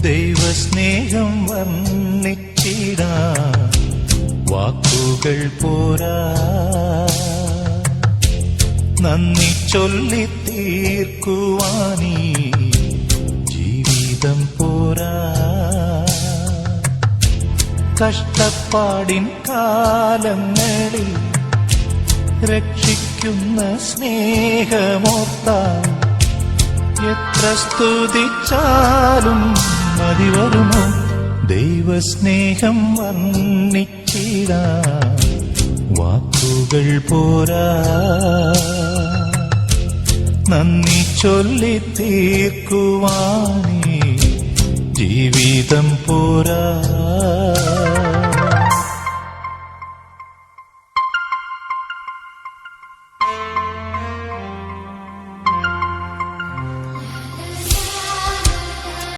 ദൈവസ്നേഹം വർണ്ണിച്ചിടാൻ വാക്കുകൾ പോരാ, നന്ദി ചൊല്ലി തീർക്കുവാനീ ജീവിതം പോരാ. കഷ്ടപ്പാടിൻ കാലങ്ങളിൽ രക്ഷിക്കുന്ന സ്നേഹമോർത്താൽ എത്ര സ്തുതിച്ചാലും മതി വരുമോ? ദൈവസ്നേഹം വർണ്ണിച്ചിടാൻ വാക്കുകൾ പോരാ, നന്ദി ചൊല്ലി തീർക്കുവാനീ ജീവിതം പോരാ.